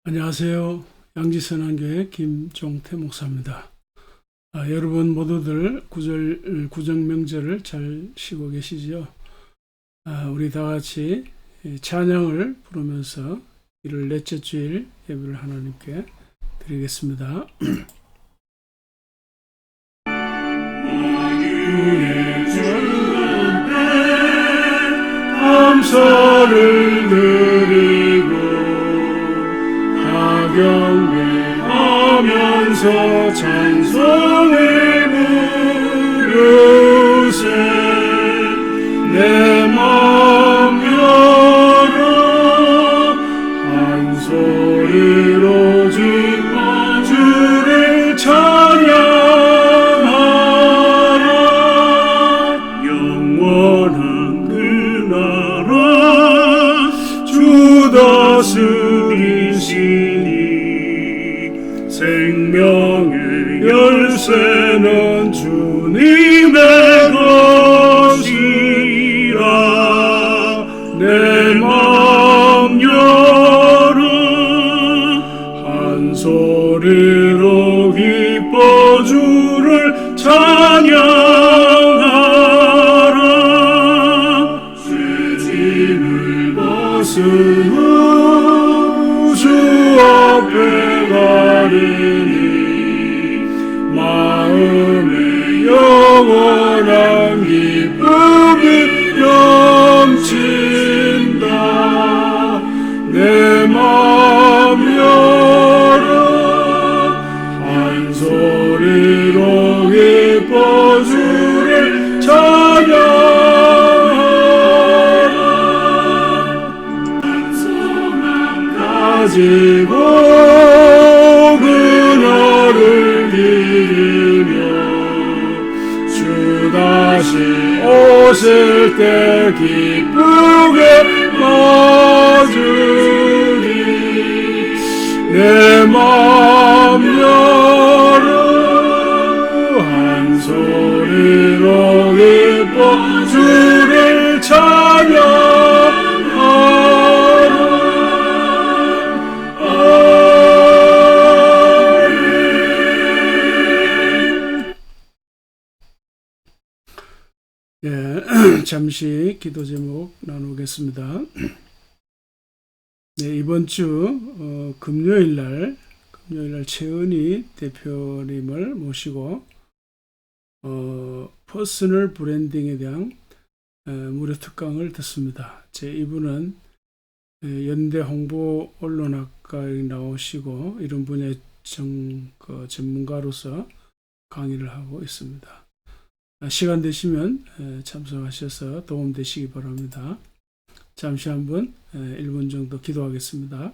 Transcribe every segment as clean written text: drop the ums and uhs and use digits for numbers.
안녕하세요. 양지선한교회 김종태 목사입니다. 여러분 모두들 구정명절을 잘 쉬고 계시죠? 우리 다 같이 찬양을 부르면서 이를 넷째 주일 예배를 하나님께 드리겠습니다. 감사를 드리고 경배하면서 찬송을 부르세. 내 맘 열어 한 소리로 주를 찬양하라. 영원한 그 나라 주 다스리시니 생명의 열쇠는 주님의 것이라. 내 맘 열어 한 소리로 기뻐 주를 찬양하라. 죄짐을 벗은 후 주 앞에 가리니 마음에 영원한 기쁨이 넘친다. 내 맘 열어 한 소리로 기뻐 주를 찬양하라. 한 소망 가지고 그날을 기리며 주 다시 오실 때 기쁘게 맞으리. 내 맘 열어 한 소리로 기뻐 주를 찬양하라. 잠시 기도 제목 나누겠습니다. 이번 주 금요일날 최은희 대표님을 모시고 퍼스널 브랜딩에 대한 무료 특강을 듣습니다. 이분은 연대 홍보 언론학과에 나오시고 이런 분야의 전문가로서 강의를 하고 있습니다. 시간 되시면 참석하셔서 도움 되시기 바랍니다. 잠시 한번 1분 정도 기도하겠습니다.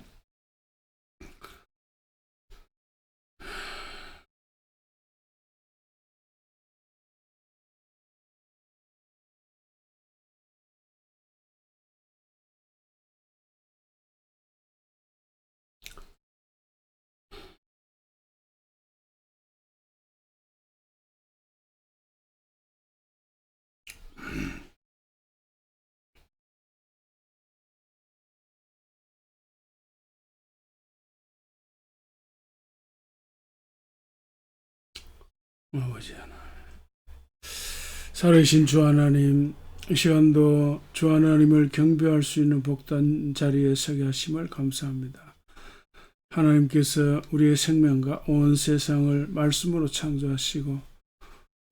아버지 하나님, 살아계신 주 하나님, 이 시간도 주 하나님을 경배할 수 있는 복된 자리에 서게 하심을 감사합니다. 하나님께서 우리의 생명과 온 세상을 말씀으로 창조하시고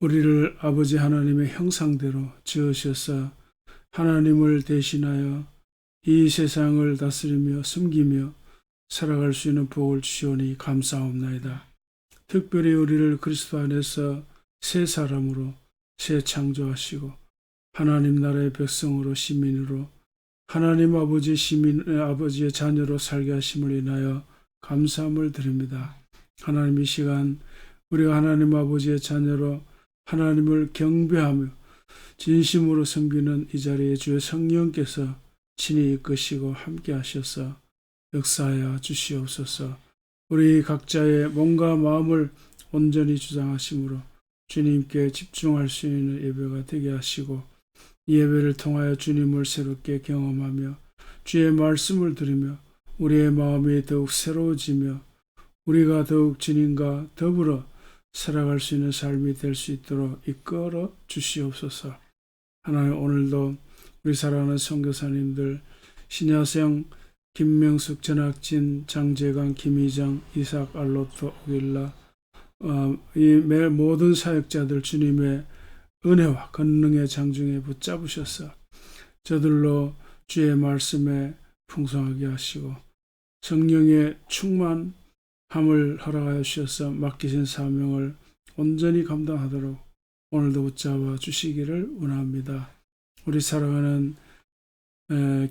우리를 아버지 하나님의 형상대로 지으셔서 하나님을 대신하여 이 세상을 다스리며 섬기며 살아갈 수 있는 복을 주시오니 감사옵나이다. 특별히 우리를 그리스도 안에서 새 사람으로 새 창조하시고 하나님 나라의 백성으로 시민으로 하나님 아버지의 자녀로 살게 하심을 인하여 감사함을 드립니다. 하나님, 이 시간 우리가 하나님 아버지의 자녀로 하나님을 경배하며 진심으로 섬기는 이 자리에 주의 성령께서 친히 이끄시고 함께 하셔서 역사하여 주시옵소서. 우리 각자의 몸과 마음을 온전히 주장하심으로 주님께 집중할 수 있는 예배가 되게 하시고 이 예배를 통하여 주님을 새롭게 경험하며 주의 말씀을 들으며 우리의 마음이 더욱 새로워지며 우리가 더욱 주님과 더불어 살아갈 수 있는 삶이 될 수 있도록 이끌어 주시옵소서. 하나님, 오늘도 우리 사랑하는 선교사님들 신야생, 김명숙, 전학진, 장재강, 김희정, 이삭, 알로토, 오길라, 이 모든 사역자들 주님의 은혜와 권능의 장중에 붙잡으셔서 저들로 주의 말씀에 풍성하게 하시고 성령의 충만함을 허락하여 주셔서 맡기신 사명을 온전히 감당하도록 오늘도 붙잡아 주시기를 원합니다. 우리 사랑하는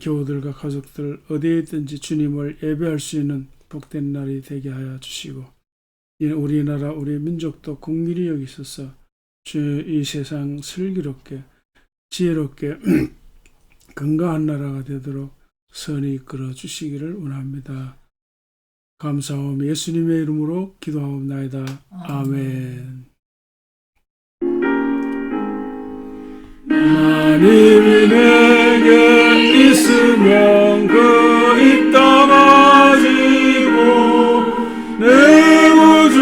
교우들과 가족들 어디에 있든지 주님을 예배할 수 있는 복된 날이 되게 하여 주시고 우리나라 우리 민족도 긍휼히 여기셔서 이 세상 슬기롭게 지혜롭게 건강한 나라가 되도록 선히 이끌어 주시기를 원합니다. 감사하며 예수님의 이름으로 기도하옵나이다. 아멘. 하나님이 내게 있으면 그 이 땅 가지고 내 구주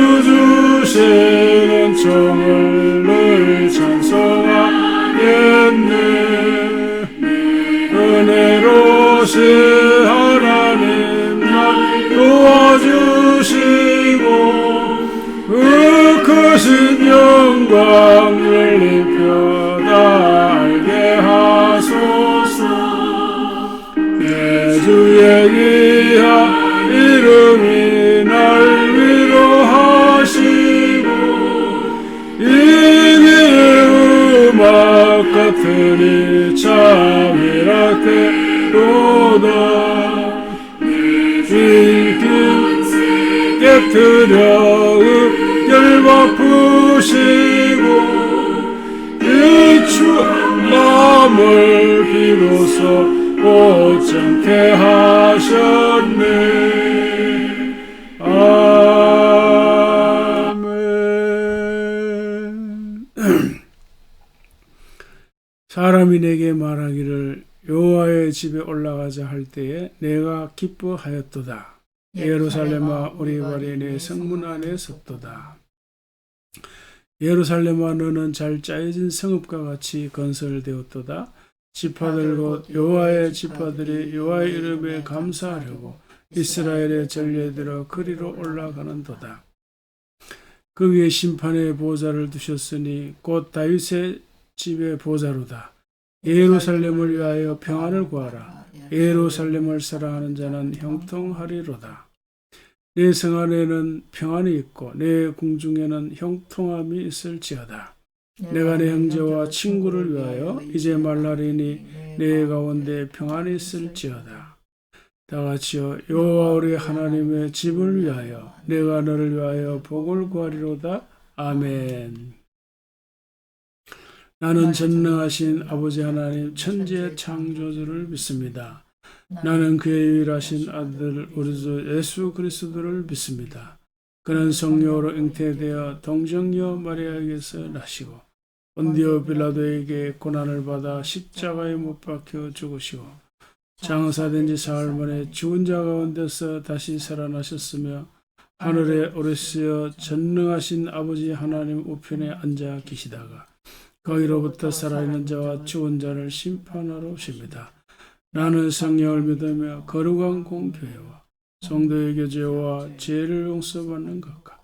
주시는 종을 늘 찬송하겠네. 은혜로우신 하나님 날 도와주시고 그 크신 영광을 입혀다 알게 하소서. 내 주의 귀한 이름이 날 위로하시고 이 길의 음악 같으니 참이라 때로다. 인기 깨뜨려 열과 푸시고 이 추한 마음을 비로소 옷장케 하셨네. 아멘. 사람이 내게 말하기를 여호와의 집에 올라가자 할 때에 내가 기뻐하였도다. 예루살렘아 우리 발이 내 성문 안에 섰도다. 예루살렘아 너는 잘 짜여진 성읍과 같이 건설되었도다. 지파들 곧 여호와의 지파들이 여호와의 이름에 감사하려고 이스라엘의 전례대로 그리로 올라가는도다. 그 위에 심판의 보좌를 두셨으니 곧 다윗의 집의 보좌로다. 예루살렘을 위하여 평안을 구하라. 예루살렘을 사랑하는 자는 형통하리로다. 내 성 안에는 평안이 있고 내 궁중에는 형통함이 있을지어다. 내가 내 형제와 친구를 위하여 이제 말하리니 내 가운데 평안이 있을지어다. 다같이여 여호와 우리 하나님의 집을 위하여 내가 너를 위하여 복을 구하리로다. 아멘. 나는 전능하신 아버지 하나님 천지의 창조주를 믿습니다. 나는 그의 유일하신 아들 우리 주 예수 그리스도를 믿습니다. 그는 성령으로 잉태되어 동정녀 마리아에게서 나시고 본디오 빌라도에게 고난을 받아 십자가에 못 박혀 죽으시고 장사된 지 사흘 만에 죽은 자 가운데서 다시 살아나셨으며 하늘에 오르시어 전능하신 아버지 하나님 우편에 앉아 계시다가 거기로부터 살아있는 자와 죽은 자를 심판하러 오십니다. 나는 성령을 믿으며 거룩한 공교회와 성도의 교제와 죄를 용서받는 것과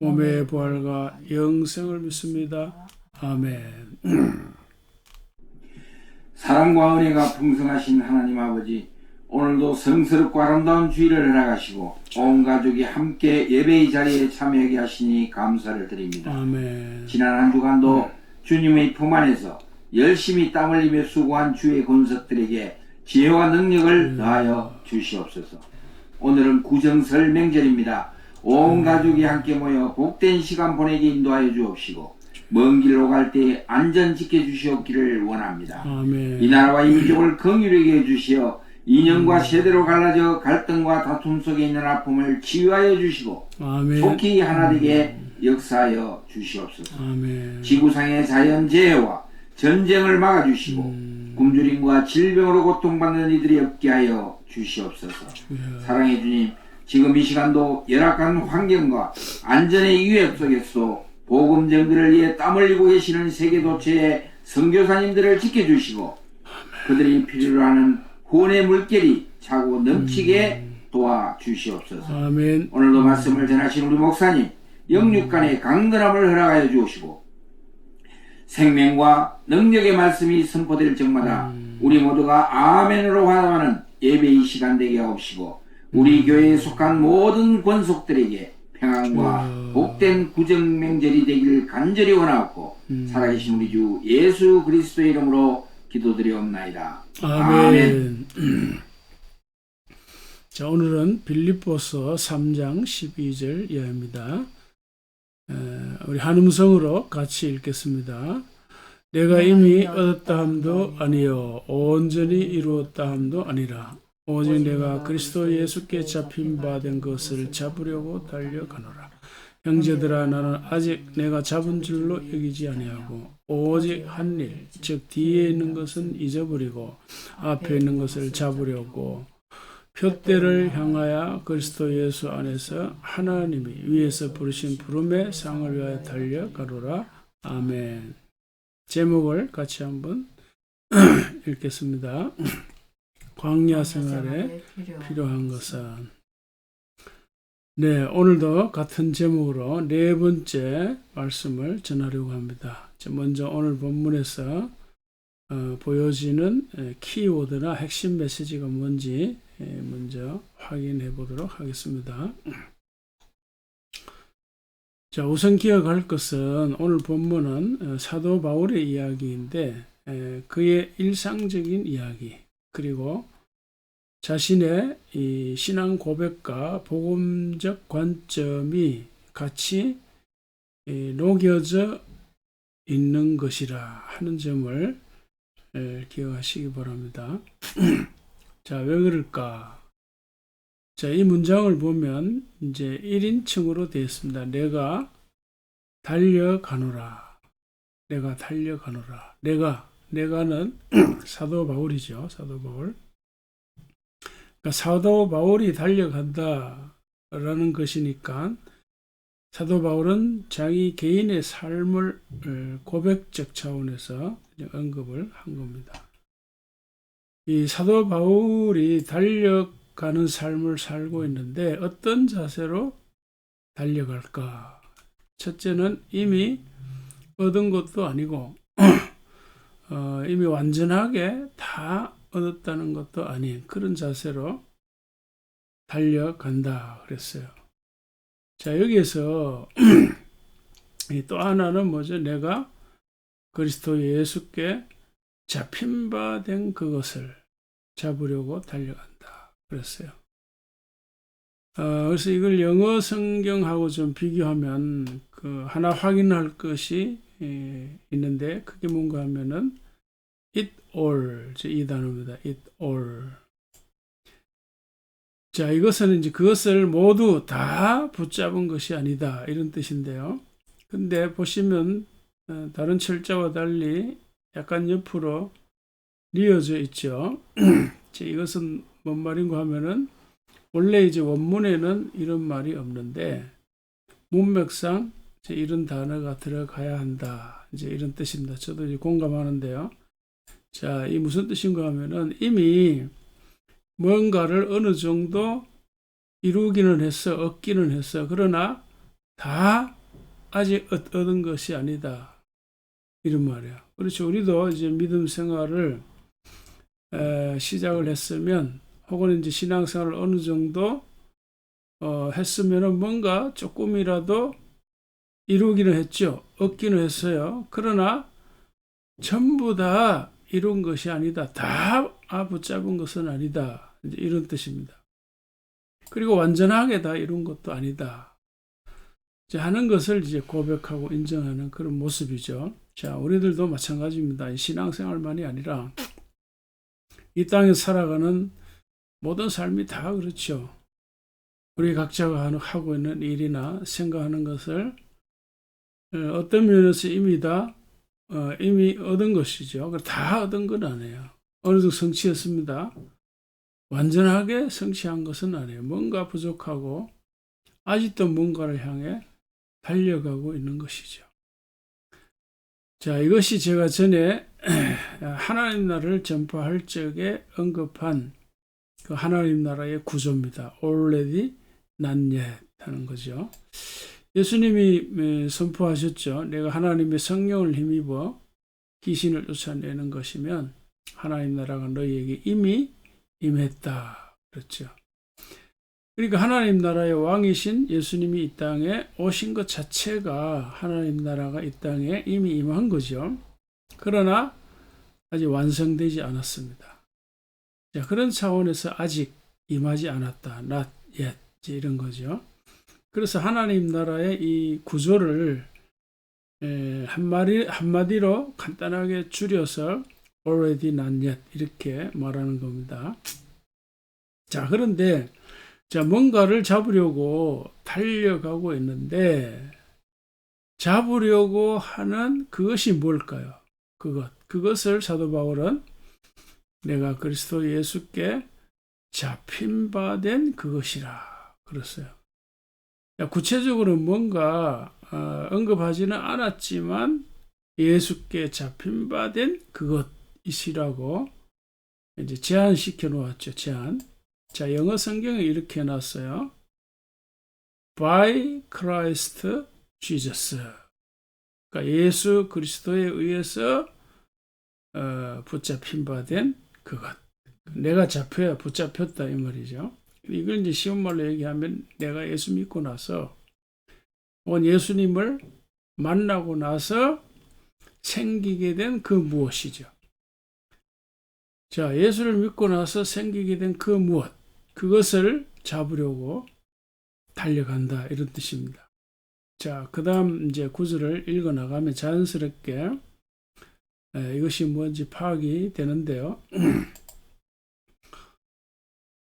몸의 부활과 영생을 믿습니다. 아멘. 사랑과 은혜가 풍성하신 하나님 아버지, 오늘도 성스럽고 아름다운 주일을 허락하시고 온 가족이 함께 예배의 자리에 참여하게 하시니 감사를 드립니다. 아멘. 지난 한 주간도 주님의 품 안에서 열심히 땀 흘리며 수고한 주의 권석들에게 지혜와 능력을 더하여 주시옵소서. 오늘은 구정설 명절입니다. 온 가족이 함께 모여 복된 시간 보내게 인도하여 주옵시고 먼 길로 갈 때 안전 지켜주시옵기를 원합니다. 아멘. 이 나라와 이 민족을 긍휼하게 해주시어 이념과 세대로 갈라져 갈등과 다툼 속에 있는 아픔을 치유하여 주시고 아멘. 속히 하나 되게 역사하여 주시옵소서. 아멘. 지구상의 자연재해와 전쟁을 막아주시고 굶주림과 질병으로 고통받는 이들이 없게 하여 주시옵소서. 사랑의 주님, 지금 이 시간도 열악한 환경과 안전의 위협 속에서 복음 전도를 위해 땀 흘리고 계시는 세계 도처의 선교사님들을 지켜주시고 그들이 필요로 하는 후원의 물결이 차고 넘치게 도와주시옵소서. 아멘. 오늘도 말씀을 전하신 우리 목사님 영육간의 강건함을 허락하여 주시고 생명과 능력의 말씀이 선포될 적마다 우리 모두가 아멘으로 환호하는 예배 이 시간 되게 하옵시고 우리 교회에 속한 모든 권속들에게 평안과 복된 구정명절이 되기를 간절히 원하옵고 살아계신 우리 주 예수 그리스도의 이름으로 기도드리옵나이다. 아멘. 자, 오늘은 빌립보서 3장 12절 이하입니다. 우리 한음성으로 같이 읽겠습니다. 내가 이미 얻었다 함도 아니요 온전히 이루었다 함도 아니라 오직 내가 그리스도 예수께 잡힌 바 된 것을 잡으려고 달려가노라. 형제들아, 나는 아직 내가 잡은 줄로 여기지 아니하고 오직 한 일, 즉 뒤에 있는 것은 잊어버리고 앞에 있는 것을 잡으려고 표대를 향하여 그리스도 예수 안에서 하나님이 위에서 부르신 부름의 상을 위하여 달려가노라. 아멘. 제목을 같이 한번 읽겠습니다. 광야 생활에 필요한 것은. 네, 오늘도 같은 제목으로 네 번째 말씀을 전하려고 합니다. 먼저 오늘 본문에서 보여지는 키워드나 핵심 메시지가 뭔지 먼저 확인해 보도록 하겠습니다. 자, 우선 기억할 것은 오늘 본문은 사도 바울의 이야기인데 그의 일상적인 이야기 그리고 자신의 이 신앙 고백과 복음적 관점이 같이 녹여져 있는 것이라 하는 점을 기억하시기 바랍니다. 자, 왜 그럴까? 자, 이 문장을 보면 이제 1인칭으로 되어 있습니다. 내가 달려가노라. 내가 달려가노라. 내가는 사도 바울이죠. 사도 바울. 그러니까 사도 바울이 달려간다라는 것이니까 사도 바울은 자기 개인의 삶을 고백적 차원에서 언급을 한 겁니다. 이 사도 바울이 달려가는 삶을 살고 있는데 어떤 자세로 달려갈까? 첫째는 이미 얻은 것도 아니고 이미 완전하게 다 얻었다는 것도 아닌 그런 자세로 달려간다 그랬어요. 자, 여기에서 또 하나는 뭐죠? 내가 그리스도 예수께 잡힌 바 된 그것을 잡으려고 달려간다 그랬어요. 그래서 이걸 영어 성경하고 좀 비교하면 하나 확인할 것이 있는데 그게 뭔가 하면은 it all, 이 단어입니다. it all. 자, 이것은 이제 그것을 모두 다 붙잡은 것이 아니다 이런 뜻인데요. 근데 보시면 다른 철자와 달리 약간 옆으로 뉘어져 있죠. 이것은 뭔 말인가 하면은 원래 이제 원문에는 이런 말이 없는데 문맥상 이런 단어가 들어가야 한다. 이제 이런 뜻입니다. 저도 이제 공감하는데요. 자, 이 무슨 뜻인가 하면은 이미 뭔가를 어느 정도 이루기는 했어, 얻기는 했어. 그러나 다 아직 얻은 것이 아니다. 이런 말이야. 그렇죠. 우리도 이제 믿음 생활을 시작을 했으면 혹은 이제 신앙생활을 어느 정도 했으면은 뭔가 조금이라도 이루기는 했죠. 얻기는 했어요. 그러나 전부 다 이룬 것이 아니다. 다 붙잡은 것은 아니다. 이제 이런 뜻입니다. 그리고 완전하게 다 이룬 것도 아니다. 이제 하는 것을 이제 고백하고 인정하는 그런 모습이죠. 자, 우리들도 마찬가지입니다. 신앙생활만이 아니라 이 땅에 살아가는 모든 삶이 다 그렇죠. 우리 각자가 하고 있는 일이나 생각하는 것을 어떤 면에서 이미 다 이미 얻은 것이죠. 다 얻은 건 아니에요. 어느 정도 성취했습니다. 완전하게 성취한 것은 아니에요. 뭔가 부족하고 아직도 뭔가를 향해 달려가고 있는 것이죠. 자, 이것이 제가 전에 하나님 나라를 전파할 적에 언급한 그 하나님 나라의 구조입니다. Already not yet 하는 거죠. 예수님이 선포하셨죠. 내가 하나님의 성령을 힘입어 귀신을 쫓아내는 것이면 하나님 나라가 너희에게 이미 임했다. 그렇죠. 그러니까 하나님 나라의 왕이신 예수님이 이 땅에 오신 것 자체가 하나님 나라가 이 땅에 이미 임한 거죠. 그러나 아직 완성되지 않았습니다. 자, 그런 차원에서 아직 임하지 않았다. Not yet. 이런 거죠. 그래서 하나님 나라의 이 구조를 한마디로 간단하게 줄여서 already not yet 이렇게 말하는 겁니다. 자, 그런데 자, 뭔가를 잡으려고 달려가고 있는데 잡으려고 하는 그것이 뭘까요? 그것을 사도 바울은 내가 그리스도 예수께 잡힌 바 된 그것이라 그랬어요. 구체적으로 뭔가 언급하지는 않았지만 예수께 잡힌 바 된 그것이라고 이제 제한시켜 놓았죠. 제한. 자, 영어 성경에 이렇게 해놨어요. By Christ Jesus. 그러니까 예수 그리스도에 의해서 붙잡힌 바 된 그것. 내가 잡혀야 붙잡혔다 이 말이죠. 이걸 이제 쉬운 말로 얘기하면 내가 예수 믿고 나서 예수님을 만나고 나서 생기게 된 그 무엇이죠. 자, 예수를 믿고 나서 생기게 된 그 무엇, 그것을 잡으려고 달려간다 이런 뜻입니다. 자, 그 다음 이제 구절을 읽어 나가면 자연스럽게 이것이 뭔지 파악이 되는데요.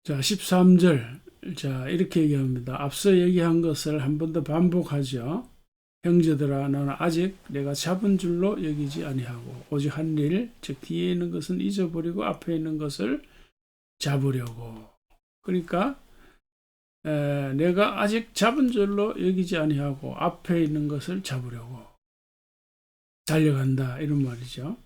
자, 13절. 자, 이렇게 얘기합니다. 앞서 얘기한 것을 한 번 더 반복하죠. 형제들아, 나는 아직 내가 잡은 줄로 여기지 아니하고 오직 한 일, 즉 뒤에 있는 것은 잊어버리고 앞에 있는 것을 잡으려고. 그러니까 내가 아직 잡은 줄로 여기지 아니하고 앞에 있는 것을 잡으려고 달려간다 이런 말이죠.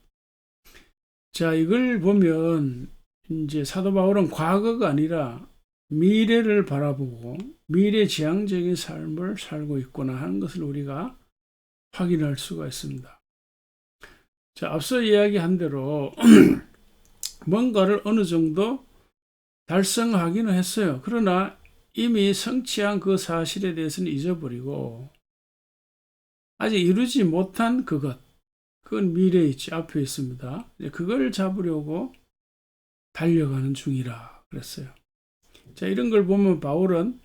자, 이걸 보면 이제 사도 바울은 과거가 아니라 미래를 바라보고 미래지향적인 삶을 살고 있구나 하는 것을 우리가 확인할 수가 있습니다. 자, 앞서 이야기한 대로 뭔가를 어느 정도 달성하기는 했어요. 그러나 이미 성취한 그 사실에 대해서는 잊어버리고 아직 이루지 못한 그것, 그건 미래에 있지, 앞에 있습니다. 그걸 잡으려고 달려가는 중이라 그랬어요. 자, 이런 걸 보면 바울은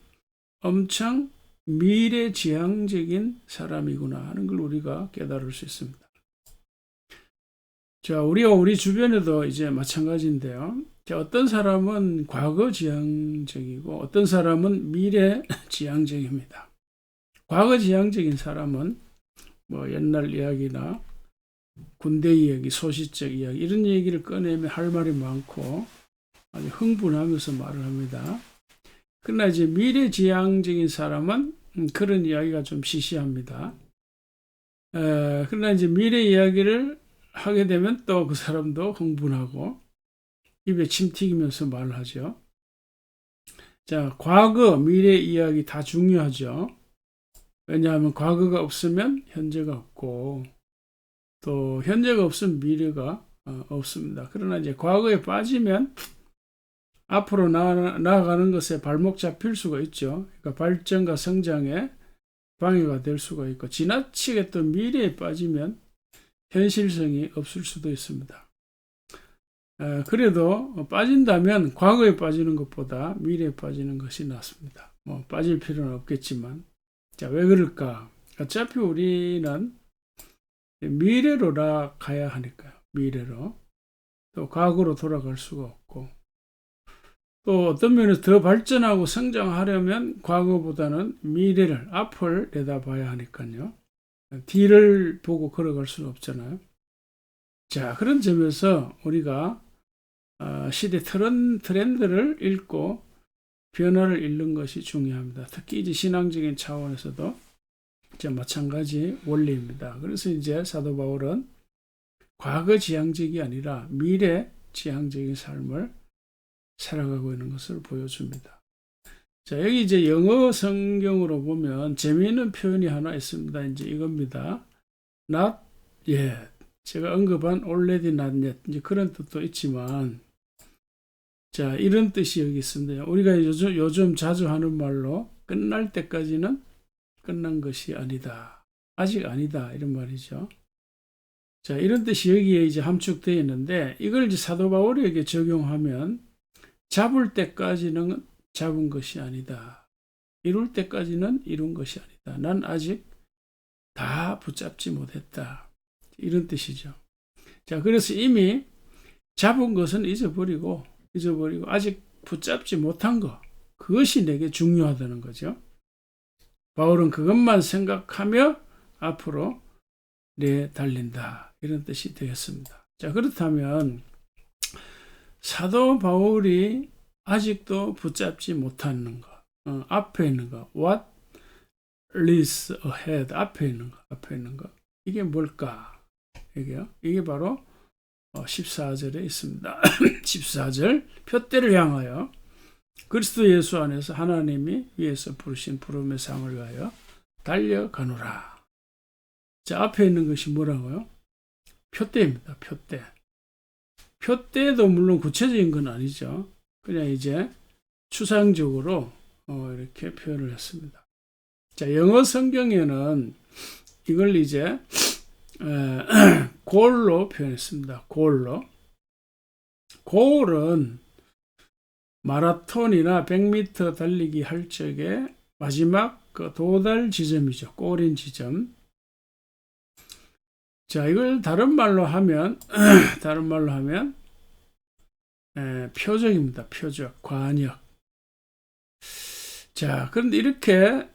엄청 미래지향적인 사람이구나 하는 걸 우리가 깨달을 수 있습니다. 자, 우리 주변에도 이제 마찬가지인데요. 자, 어떤 사람은 과거지향적이고 어떤 사람은 미래지향적입니다. 과거지향적인 사람은 뭐 옛날 이야기나 군대 이야기, 소시적 이야기 이런 얘기를 꺼내면 할 말이 많고 아주 흥분하면서 말을 합니다. 그러나 이제 미래지향적인 사람은 그런 이야기가 좀 시시합니다. 그러나 이제 미래 이야기를 하게 되면 또 그 사람도 흥분하고 입에 침 튀기면서 말을 하죠. 자, 과거, 미래 이야기 다 중요하죠. 왜냐하면 과거가 없으면 현재가 없고 또 현재가 없으면 미래가 없습니다. 그러나 이제 과거에 빠지면 앞으로 나아가는 것에 발목 잡힐 수가 있죠. 그러니까 발전과 성장에 방해가 될 수가 있고 지나치게 또 미래에 빠지면 현실성이 없을 수도 있습니다. 그래도 빠진다면 과거에 빠지는 것보다 미래에 빠지는 것이 낫습니다. 뭐 빠질 필요는 없겠지만 자, 왜 그럴까? 어차피 우리는 미래로 가야 하니까요. 미래로. 또 과거로 돌아갈 수가 없고 또 어떤 면에서 더 발전하고 성장하려면 과거보다는 미래를, 앞을 내다봐야 하니까요. 뒤를 보고 걸어갈 수는 없잖아요. 자, 그런 점에서 우리가 시대 트렌드를 읽고 변화를 읽는 것이 중요합니다. 특히 이제 신앙적인 차원에서도 이제 마찬가지 원리입니다. 그래서 이제 사도 바울은 과거 지향적이 아니라 미래 지향적인 삶을 살아가고 있는 것을 보여줍니다. 자, 여기 이제 영어 성경으로 보면 재미있는 표현이 하나 있습니다. 이제 이겁니다. Not yet. 제가 언급한 already not yet. 이제 그런 뜻도 있지만, 자, 이런 뜻이 여기 있습니다. 우리가 요즘 자주 하는 말로 끝날 때까지는 끝난 것이 아니다. 아직 아니다. 이런 말이죠. 자, 이런 뜻이 여기에 이제 함축되어 있는데, 이걸 이제 사도 바울에게 적용하면 잡을 때까지는 잡은 것이 아니다. 이룰 때까지는 이룬 것이 아니다. 난 아직 다 붙잡지 못했다. 이런 뜻이죠. 자, 그래서 이미 잡은 것은 잊어버리고 아직 붙잡지 못한 것, 그것이 내게 중요하다는 거죠. 바울은 그것만 생각하며 앞으로 달린다. 이런 뜻이 되겠습니다. 자, 그렇다면 사도 바울이 아직도 붙잡지 못하는 것, 앞에 있는 것, what lies ahead, 앞에 있는 것, 이게 뭘까? 이게 바로 14절에 있습니다. 14절, 표대를 향하여 그리스도 예수 안에서 하나님이 위에서 부르신 부름의 상을 위하여 달려가노라. 자, 앞에 있는 것이 뭐라고요? 표대입니다. 표대. 표대도 물론 구체적인 건 아니죠. 그냥 이제 추상적으로 이렇게 표현을 했습니다. 자, 영어 성경에는 이걸 이제 골로 표현했습니다. 골은 마라톤이나 100m 달리기 할 적에 마지막 그 도달 지점이죠. 골인 지점. 자, 이걸 다른 말로 하면 표적입니다. 표적, 관역. 자, 그런데 이렇게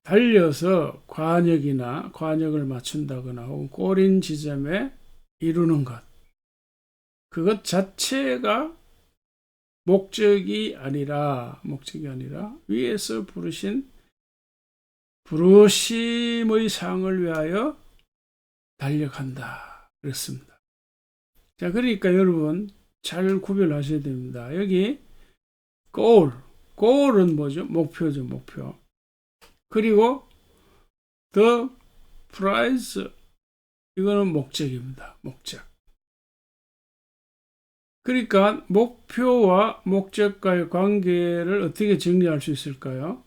달려서 관역을 맞춘다거나 혹은 골인 지점에 이루는 것, 그것 자체가 목적이 아니라 위에서 부르심의 상을 위하여 달려간다. 그렇습니다. 자, 그러니까 여러분 잘 구별하셔야 됩니다. 여기 goal은 뭐죠? 목표죠, 목표. 그리고 the prize, 이거는 목적입니다. 목적. 그러니까 목표와 목적과의 관계를 어떻게 정리할 수 있을까요?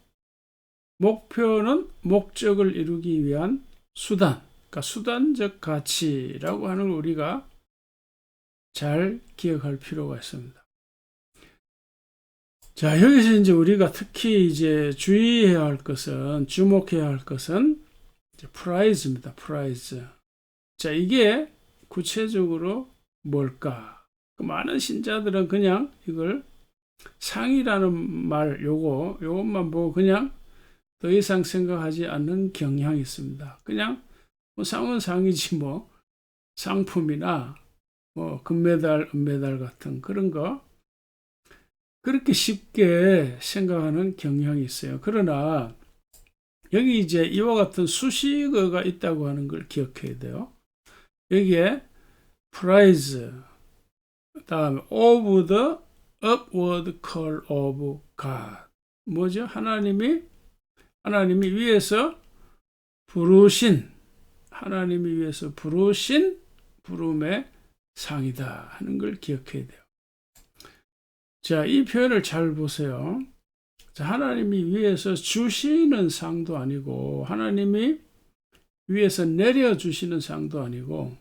목표는 목적을 이루기 위한 수단, 그러니까 수단적 가치라고 하는 걸 우리가 잘 기억할 필요가 있습니다. 자, 여기서 이제 우리가 특히 이제 주목해야 할 것은 이제 프라이즈입니다. 프라이즈. 자, 이게 구체적으로 뭘까? 많은 신자들은 그냥 이걸 상이라는 말, 요것만 보고 그냥 더 이상 생각하지 않는 경향이 있습니다. 그냥 상은 상이지 상품이나 금메달, 은메달 같은 그런 거 그렇게 쉽게 생각하는 경향이 있어요. 그러나 여기 이제 이와 같은 수식어가 있다고 하는 걸 기억해야 돼요. 여기에 prize, 다음에 of the upward call of God. 뭐죠? 하나님이 위에서 부르신 부름의 상이다 하는 걸 기억해야 돼요. 자, 이 표현을 잘 보세요. 자, 하나님이 위에서 주시는 상도 아니고 하나님이 위에서 내려주시는 상도 아니고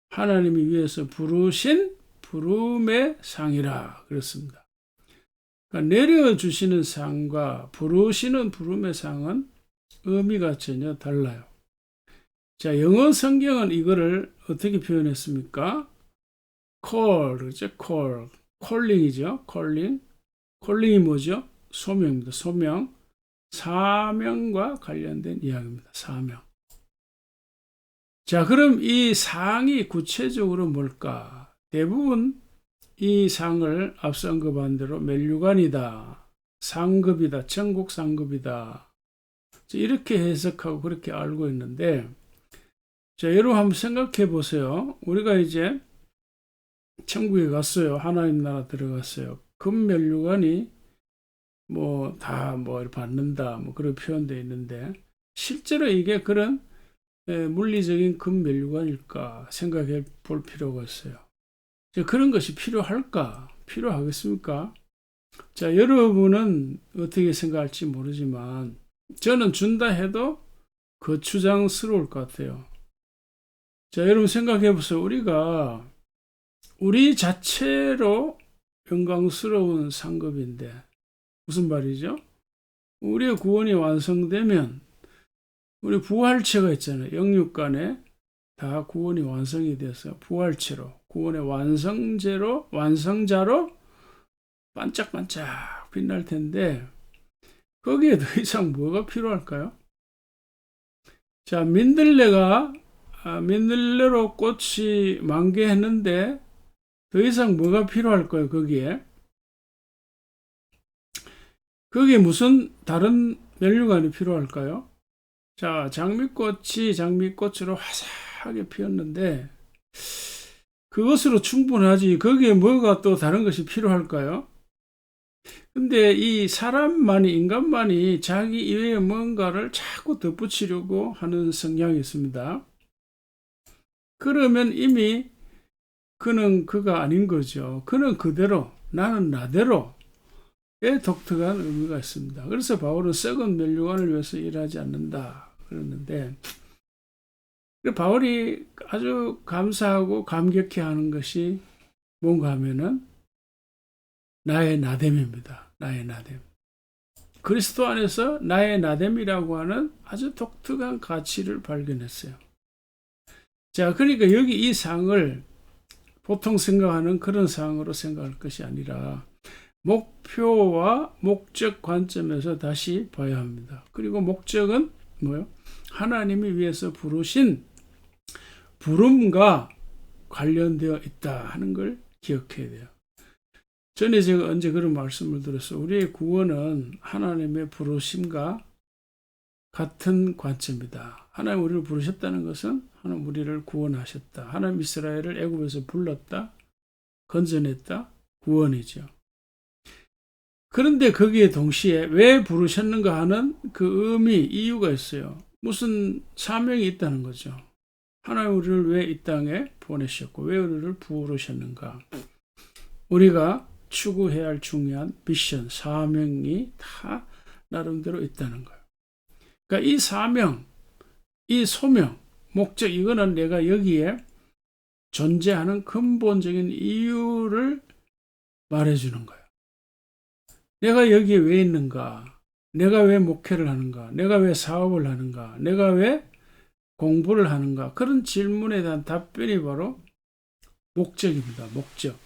하나님이 위에서 부르신 부름의 상이라 그렇습니다. 그러니까 내려주시는 상과 부르시는 부름의 상은 의미가 전혀 달라요. 자, 영어 성경은 이거를 어떻게 표현했습니까? call이죠. calling이죠. calling이 뭐죠? 소명입니다. 소명. 사명과 관련된 이야기입니다. 사명. 자, 그럼 이 상이 구체적으로 뭘까? 대부분 이 상을 앞서 언급한 대로 멸류관이다, 상급이다, 천국 상급이다, 이렇게 해석하고 그렇게 알고 있는데, 자, 여러분 한번 생각해 보세요. 우리가 이제 천국에 갔어요. 하나님 나라 들어갔어요. 금면류관이 다 받는다, 그런 표현되어 있는데, 실제로 이게 그런 물리적인 금면류관일까 생각해 볼 필요가 있어요. 그런 것이 필요할까? 필요하겠습니까? 자, 여러분은 어떻게 생각할지 모르지만, 저는 준다 해도 거추장스러울 것 같아요. 자, 여러분 생각해 보세요. 우리가 우리 자체로 영광스러운 상급인데 무슨 말이죠? 우리의 구원이 완성되면 우리 부활체가 있잖아요. 영육간에 다 구원이 완성이 돼서 부활체로 구원의 완성자로 반짝반짝 빛날 텐데 거기에 더 이상 뭐가 필요할까요? 자, 민들레로 꽃이 만개했는데 더 이상 뭐가 필요할까요? 거기에 무슨 다른 면류관이 필요할까요? 자, 장미꽃이 장미꽃으로 화사하게 피었는데 그것으로 충분하지 거기에 뭐가 또 다른 것이 필요할까요? 근데 이 인간만이 자기 이외의 뭔가를 자꾸 덧붙이려고 하는 성향이 있습니다. 그러면 이미 그는 그가 아닌 거죠. 그는 그대로, 나는 나대로의 독특한 의미가 있습니다. 그래서 바울은 썩은 면류관을 위해서 일하지 않는다 그러는데, 바울이 아주 감사하고 감격해 하는 것이 뭔가 하면은 나의 나됨입니다. 나의 나됨. 그리스도 안에서 나의 나됨이라고 하는 아주 독특한 가치를 발견했어요. 자, 그러니까 여기 이 상을 보통 생각하는 그런 상으로 생각할 것이 아니라 목표와 목적 관점에서 다시 봐야 합니다. 그리고 목적은 뭐요? 하나님이 위해서 부르신 부름과 관련되어 있다 하는 걸 기억해야 돼요. 전에 제가 언제 그런 말씀을 들었어요. 우리의 구원은 하나님의 부르심과 같은 관점이다. 하나님 우리를 부르셨다는 것은 하나님 우리를 구원하셨다. 하나님 이스라엘을 애굽에서 불렀다. 건져냈다. 구원이죠. 그런데 거기에 동시에 왜 부르셨는가 하는 그 이유가 있어요. 무슨 사명이 있다는 거죠. 하나님 우리를 왜 이 땅에 보내셨고 왜 우리를 부르셨는가. 우리가 추구해야 할 중요한 미션, 사명이 다 나름대로 있다는 거예요. 그러니까 이 사명, 이 소명, 목적, 이거는 내가 여기에 존재하는 근본적인 이유를 말해주는 거예요. 내가 여기에 왜 있는가? 내가 왜 목회를 하는가? 내가 왜 사업을 하는가? 내가 왜 공부를 하는가? 그런 질문에 대한 답변이 바로 목적입니다. 목적.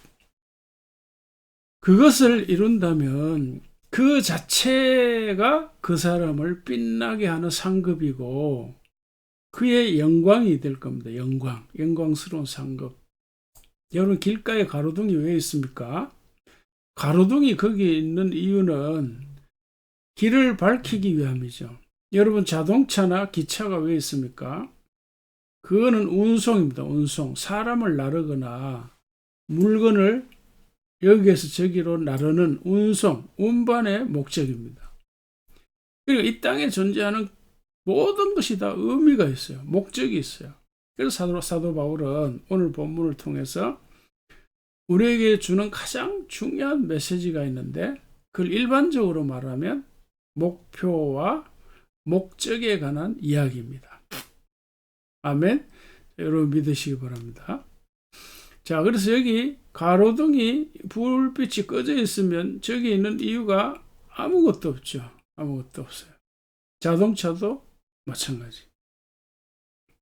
그것을 이룬다면 그 자체가 그 사람을 빛나게 하는 상급이고 그의 영광이 될 겁니다. 영광스러운 상급. 여러분 길가에 가로등이 왜 있습니까? 가로등이 거기 있는 이유는 길을 밝히기 위함이죠. 여러분 자동차나 기차가 왜 있습니까? 그거는 운송입니다. 운송. 사람을 나르거나 물건을 여기에서 저기로 나르는 운송, 운반의 목적입니다. 그러니까 이 땅에 존재하는 모든 것이 다 의미가 있어요. 목적이 있어요. 그래서 사도 바울은 오늘 본문을 통해서 우리에게 주는 가장 중요한 메시지가 있는데 그걸 일반적으로 말하면 목표와 목적에 관한 이야기입니다. 아멘. 여러분 믿으시기 바랍니다. 자, 그래서 여기 가로등이 불빛이 꺼져 있으면 저기 있는 이유가 아무것도 없죠. 아무것도 없어요. 자동차도 마찬가지.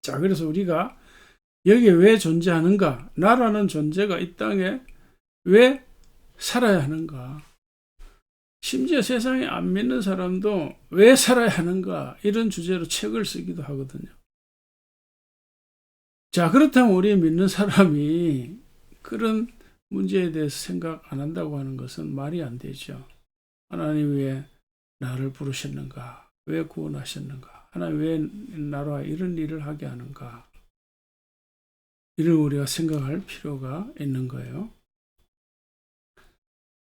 자, 그래서 우리가 여기에 왜 존재하는가? 나라는 존재가 이 땅에 왜 살아야 하는가? 심지어 세상에 안 믿는 사람도 왜 살아야 하는가? 이런 주제로 책을 쓰기도 하거든요. 자, 그렇다면 우리 믿는 사람이 그런 문제에 대해서 생각 안 한다고 하는 것은 말이 안 되죠. 하나님 왜 나를 부르셨는가? 왜 구원하셨는가? 하나님 왜 나로 이런 일을 하게 하는가? 이를 우리가 생각할 필요가 있는 거예요.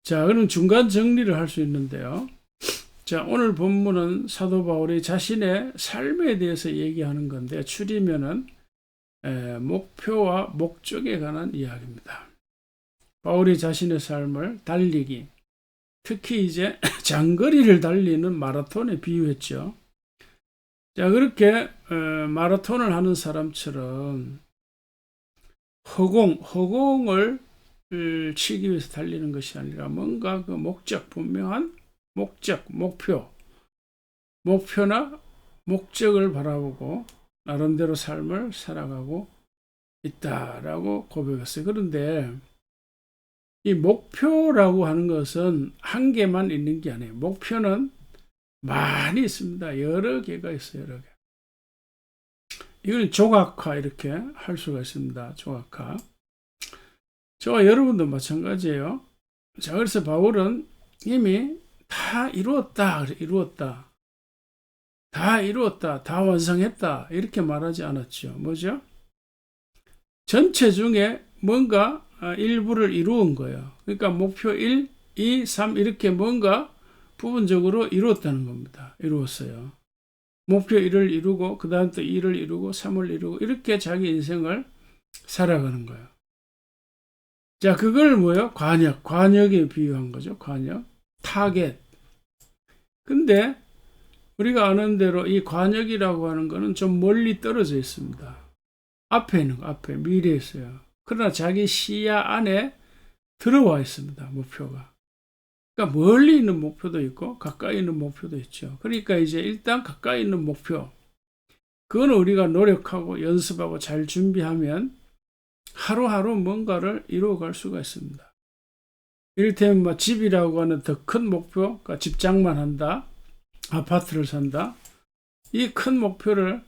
자, 그럼 중간 정리를 할 수 있는데요. 자, 오늘 본문은 사도 바울이 자신의 삶에 대해서 얘기하는 건데, 줄이면은 목표와 목적에 관한 이야기입니다. 바울이 자신의 삶을 달리기, 특히 이제 장거리를 달리는 마라톤에 비유했죠. 자, 그렇게 마라톤을 하는 사람처럼 허공을 치기 위해서 달리는 것이 아니라 뭔가 그 목적, 분명한 목적, 목표나 목적을 바라보고 나름대로 삶을 살아가고 있다라고 고백했어요. 그런데 이 목표라고 하는 것은 한 개만 있는 게 아니에요. 목표는 많이 있습니다. 여러 개가 있어요. 여러 개. 이걸 조각화 이렇게 할 수가 있습니다. 조각화. 저와 여러분도 마찬가지예요. 자, 그래서 바울은 이미 다 이루었다. 다 이루었다. 다 완성했다. 이렇게 말하지 않았죠. 뭐죠? 전체 중에 뭔가 일부를 이루은 거예요. 그러니까 목표 1, 2, 3 이렇게 뭔가 부분적으로 이루었다는 겁니다. 이루었어요. 목표 1을 이루고 그 다음 또 2를 이루고 3을 이루고 이렇게 자기 인생을 살아가는 거예요. 자, 그걸 뭐예요? 관역에 비유한 거죠. 관역, 타겟. 근데 우리가 아는 대로 이 관역이라고 하는 거는 좀 멀리 떨어져 있습니다. 앞에 있는 거, 앞에 미래에 있어요. 그러나 자기 시야 안에 들어와 있습니다. 목표가. 그러니까 멀리 있는 목표도 있고 가까이 있는 목표도 있죠. 그러니까 이제 일단 가까이 있는 목표, 그거는 우리가 노력하고 연습하고 잘 준비하면 하루하루 뭔가를 이루어갈 수가 있습니다. 이를테면 뭐 집이라고 하는 더 큰 목표, 그러니까 집장만 한다, 아파트를 산다, 이 큰 목표를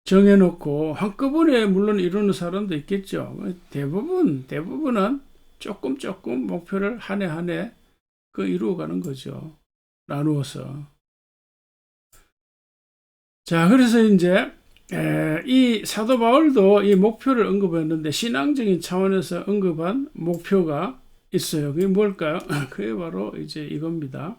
정해놓고 한꺼번에 물론 이루는 사람도 있겠죠. 대부분은 조금 목표를 한 해 그 이루어가는 거죠. 나누어서. 자, 그래서 이제 이 사도 바울도 이 목표를 언급했는데 신앙적인 차원에서 언급한 목표가 있어요. 그게 뭘까요? 그게 바로 이제 이겁니다.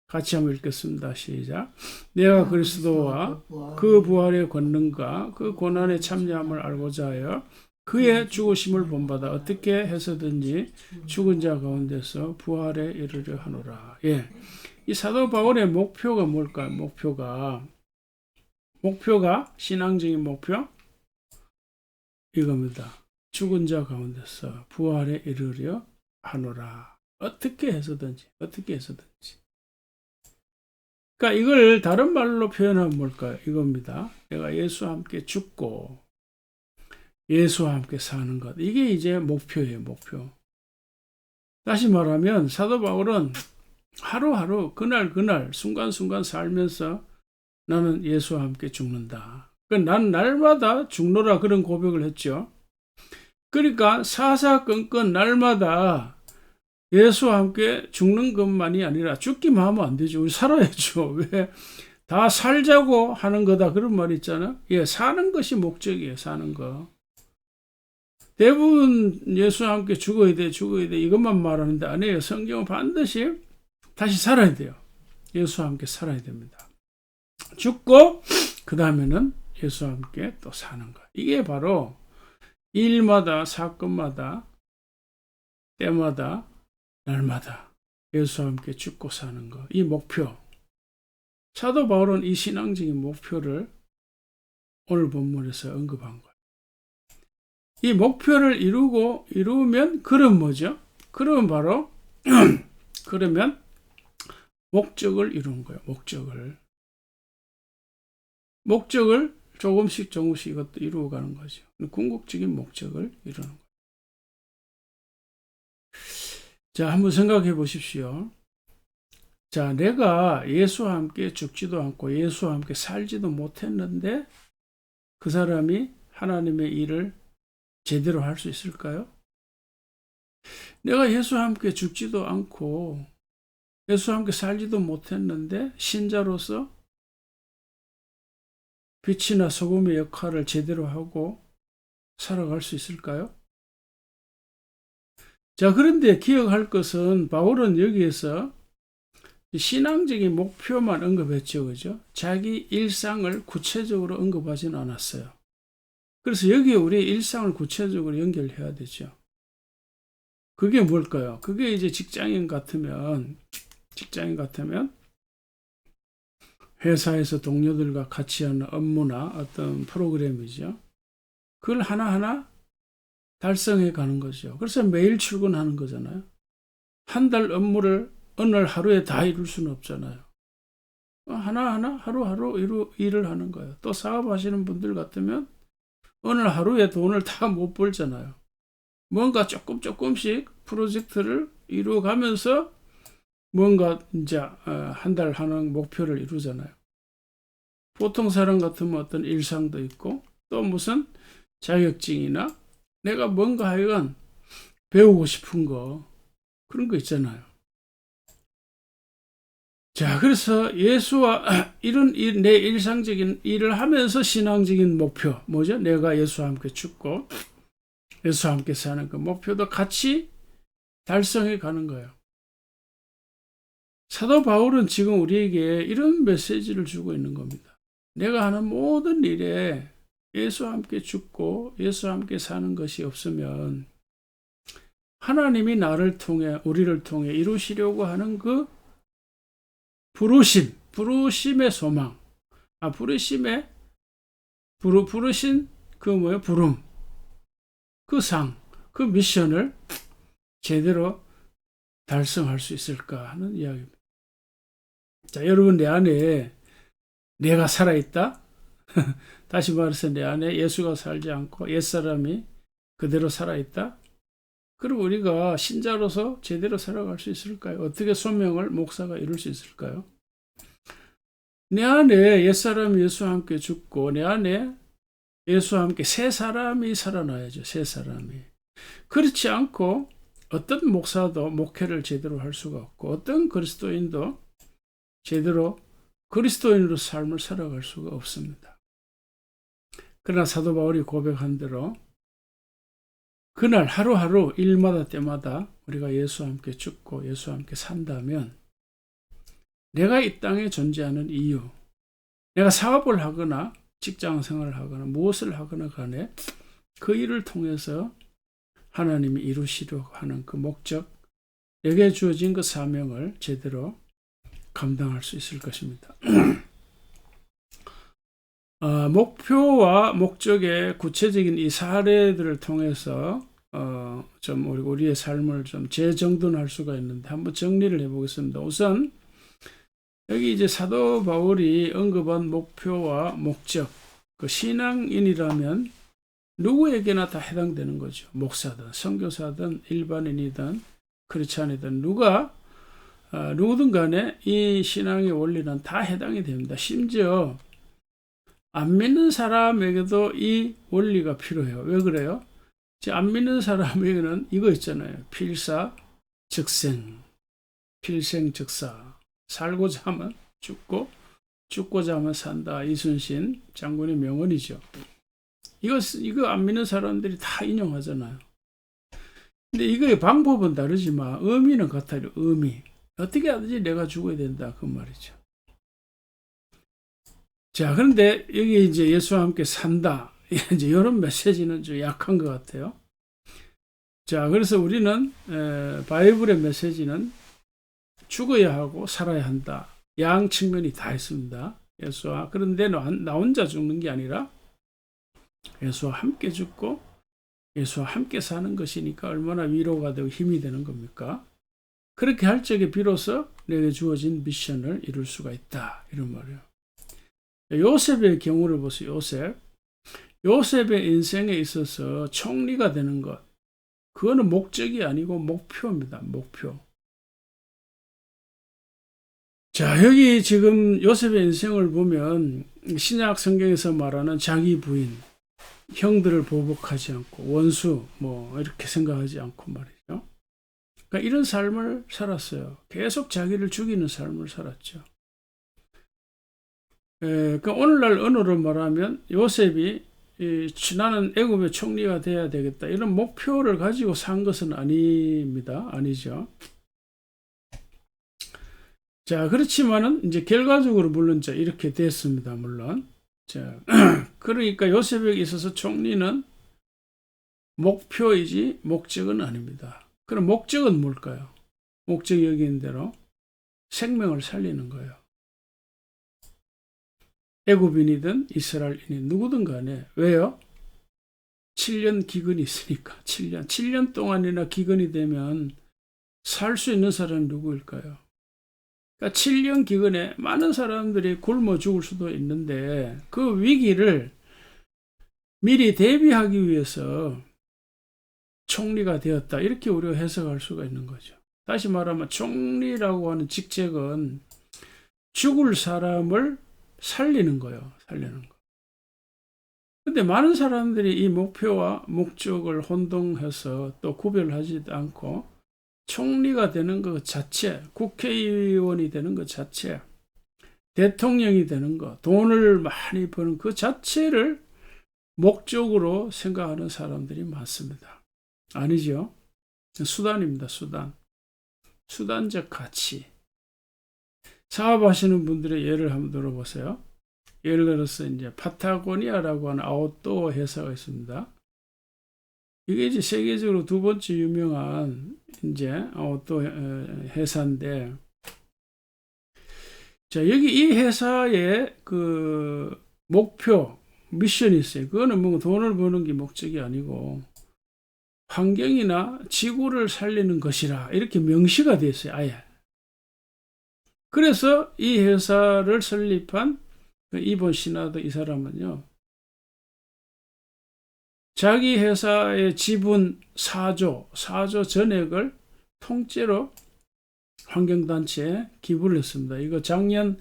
같이 한번 읽겠습니다. 시작. 내가 그리스도와 그 부활의 권능과 그 고난의 참여함을 알고자 하여 그의 죽으심을 본받아 어떻게 해서든지 죽은 자 가운데서 부활에 이르려 하노라. 예. 이 사도 바울의 목표가 뭘까요? 목표가 신앙적인 목표? 이겁니다. 죽은 자 가운데서 부활에 이르려 하노라. 어떻게 해서든지. 그러니까 이걸 다른 말로 표현하면 뭘까요? 이겁니다. 내가 예수와 함께 죽고 예수와 함께 사는 것. 이게 이제 목표예요, 목표. 다시 말하면 사도 바울은 하루하루 그날 순간순간 살면서 나는 예수와 함께 죽는다. 그러니까 난 날마다 죽노라 그런 고백을 했죠. 그러니까 사사건건 날마다 예수와 함께 죽는 것만이 아니라 죽기만 하면 안 되죠. 우리 살아야죠. 왜? 다 살자고 하는 거다. 그런 말 있잖아. 예, 사는 것이 목적이에요. 사는 거. 대부분 예수와 함께 죽어야 돼. 이것만 말하는데 아니에요. 성경은 반드시 다시 살아야 돼요. 예수와 함께 살아야 됩니다. 죽고 그 다음에는 예수와 함께 또 사는 것. 이게 바로 일마다 사건마다 때마다 날마다 예수와 함께 죽고 사는 것. 이 목표. 사도 바울은 이 신앙적인 목표를 오늘 본문에서 언급한 거예요. 이 목표를 이루면 그럼 뭐죠? 그러면 바로 그러면 목적을 이루는 거예요. 목적을 조금씩 이것도 이루어가는 거죠. 궁극적인 목적을 이루는 거예요. 자, 한번 생각해 보십시오. 자, 내가 예수와 함께 죽지도 않고 예수와 함께 살지도 못했는데 그 사람이 하나님의 일을 제대로 할 수 있을까요? 내가 예수와 함께 죽지도 않고 예수와 함께 살지도 못했는데 신자로서 빛이나 소금의 역할을 제대로 하고 살아갈 수 있을까요? 자, 그런데 기억할 것은 바울은 여기에서 신앙적인 목표만 언급했죠. 그죠? 자기 일상을 구체적으로 언급하지는 않았어요. 그래서 여기에 우리의 일상을 구체적으로 연결해야 되죠. 그게 뭘까요? 그게 이제 직장인 같으면 회사에서 동료들과 같이 하는 업무나 어떤 프로그램이죠. 그걸 하나하나 달성해 가는 거죠. 그래서 매일 출근하는 거잖아요. 한 달 업무를 어느 하루에 다 이룰 수는 없잖아요. 하나하나 하루하루 일을 하는 거예요. 또 사업하시는 분들 같으면 어느 하루에 돈을 다 못 벌잖아요. 뭔가 조금씩 프로젝트를 이루어가면서 뭔가 이제 한 달 하는 목표를 이루잖아요. 보통 사람 같으면 어떤 일상도 있고 또 무슨 자격증이나 내가 뭔가 하여간 배우고 싶은 거 그런 거 있잖아요. 자, 그래서 예수와 이런 내 일상적인 일을 하면서 신앙적인 목표 뭐죠? 내가 예수와 함께 죽고 예수와 함께 사는 그 목표도 같이 달성해 가는 거예요. 사도 바울은 지금 우리에게 이런 메시지를 주고 있는 겁니다. 내가 하는 모든 일에 예수와 함께 죽고 예수와 함께 사는 것이 없으면 하나님이 나를 통해 우리를 통해 이루시려고 하는 그 부르심의 소망, 부르신 그 부름, 그 상, 그 미션을 제대로 달성할 수 있을까 하는 이야기입니다. 자, 여러분 내 안에 내가 살아있다? 다시 말해서 내 안에 예수가 살지 않고 옛사람이 그대로 살아있다? 그럼 우리가 신자로서 제대로 살아갈 수 있을까요? 어떻게 소명을 목사가 이룰 수 있을까요? 내 안에 옛사람이 예수와 함께 죽고 내 안에 예수와 함께 새 사람이 살아나야죠. 새 사람이. 그렇지 않고 어떤 목사도 목회를 제대로 할 수가 없고 어떤 그리스도인도 제대로 그리스도인으로 삶을 살아갈 수가 없습니다. 그러나 사도 바울이 고백한 대로 그날 하루하루 일마다 때마다 우리가 예수와 함께 죽고 예수와 함께 산다면 내가 이 땅에 존재하는 이유, 내가 사업을 하거나 직장 생활을 하거나 무엇을 하거나 간에 그 일을 통해서 하나님이 이루시려고 하는 그 목적, 내게 주어진 그 사명을 제대로 감당할 수 있을 것입니다. 목표와 목적의 구체적인 이 사례들을 통해서 좀 우리의 삶을 좀 재정돈할 수가 있는데 한번 정리를 해보겠습니다. 우선 여기 이제 사도 바울이 언급한 목표와 목적, 그 신앙인이라면 누구에게나 다 해당되는 거죠. 목사든 선교사든 일반인이든 크리스찬이든 누구든 간에 이 신앙의 원리는 다 해당이 됩니다. 심지어 안 믿는 사람에게도 이 원리가 필요해요. 왜 그래요? 안 믿는 사람에게는 이거 있잖아요. 필생즉사. 살고자 하면 죽고 죽고자 하면 산다. 이순신 장군의 명언이죠. 이거 안 믿는 사람들이 다 인용하잖아요. 근데 이거의 방법은 다르지만 의미는 같아요. 의미. 어떻게 하든지 내가 죽어야 된다. 그 말이죠. 자, 그런데 여기 이제 예수와 함께 산다. 이제 이런 메시지는 좀 약한 것 같아요. 자, 그래서 우리는 바이블의 메시지는 죽어야 하고 살아야 한다. 양 측면이 다 있습니다. 예수와 그런데 나 혼자 죽는 게 아니라 예수와 함께 죽고 예수와 함께 사는 것이니까 얼마나 위로가 되고 힘이 되는 겁니까? 그렇게 할 적에 비로소 내게 주어진 미션을 이룰 수가 있다. 이런 말이에요. 요셉의 경우를 보세요. 요셉의 인생에 있어서 총리가 되는 것. 그거는 목적이 아니고 목표입니다. 목표. 자, 여기 지금 요셉의 인생을 보면 신약 성경에서 말하는 자기 부인. 형들을 보복하지 않고 원수 뭐 이렇게 생각하지 않고 말이죠. 그러니까 이런 삶을 살았어요. 계속 자기를 죽이는 삶을 살았죠. 그러니까 오늘날 언어로 말하면 요셉이 나는 애굽의 총리가 돼야 되겠다 이런 목표를 가지고 산 것은 아닙니다. 아니죠. 자, 그렇지만은 이제 결과적으로 물론 이렇게 됐습니다. 물론. 자, 그러니까 요셉에게 있어서 총리는 목표이지 목적은 아닙니다. 그럼 목적은 뭘까요? 목적이 여기 있는 대로 생명을 살리는 거예요. 애굽인이든 이스라엘인이 누구든 간에. 왜요? 7년 기근이 있으니까. 7년 동안이나 기근이 되면 살 수 있는 사람이 누구일까요? 그러니까 7년 기근에 많은 사람들이 굶어 죽을 수도 있는데 그 위기를 미리 대비하기 위해서 총리가 되었다. 이렇게 우리가 해석할 수가 있는 거죠. 다시 말하면 총리라고 하는 직책은 죽을 사람을 살리는 거예요. 살리는 거. 근데 많은 사람들이 이 목표와 목적을 혼동해서 또 구별하지도 않고 총리가 되는 것 자체, 국회의원이 되는 것 자체, 대통령이 되는 것, 돈을 많이 버는 그 자체를 목적으로 생각하는 사람들이 많습니다. 아니죠. 수단입니다. 수단. 수단적 가치. 사업하시는 분들의 예를 한번 들어보세요. 예를 들어서 이제 파타고니아라고 하는 아웃도어 회사가 있습니다. 이게 이제 세계적으로 두 번째 유명한 이제 아웃도어 회사인데, 자, 여기 이 회사의 그 목표, 미션이 있어요. 그거는 뭐 돈을 버는 게 목적이 아니고 환경이나 지구를 살리는 것이라 이렇게 명시가 되어 있어요. 아예. 그래서 이 회사를 설립한 이본 시나드 이 사람은요, 자기 회사의 지분 4조 전액을 통째로 환경단체에 기부를 했습니다. 이거 작년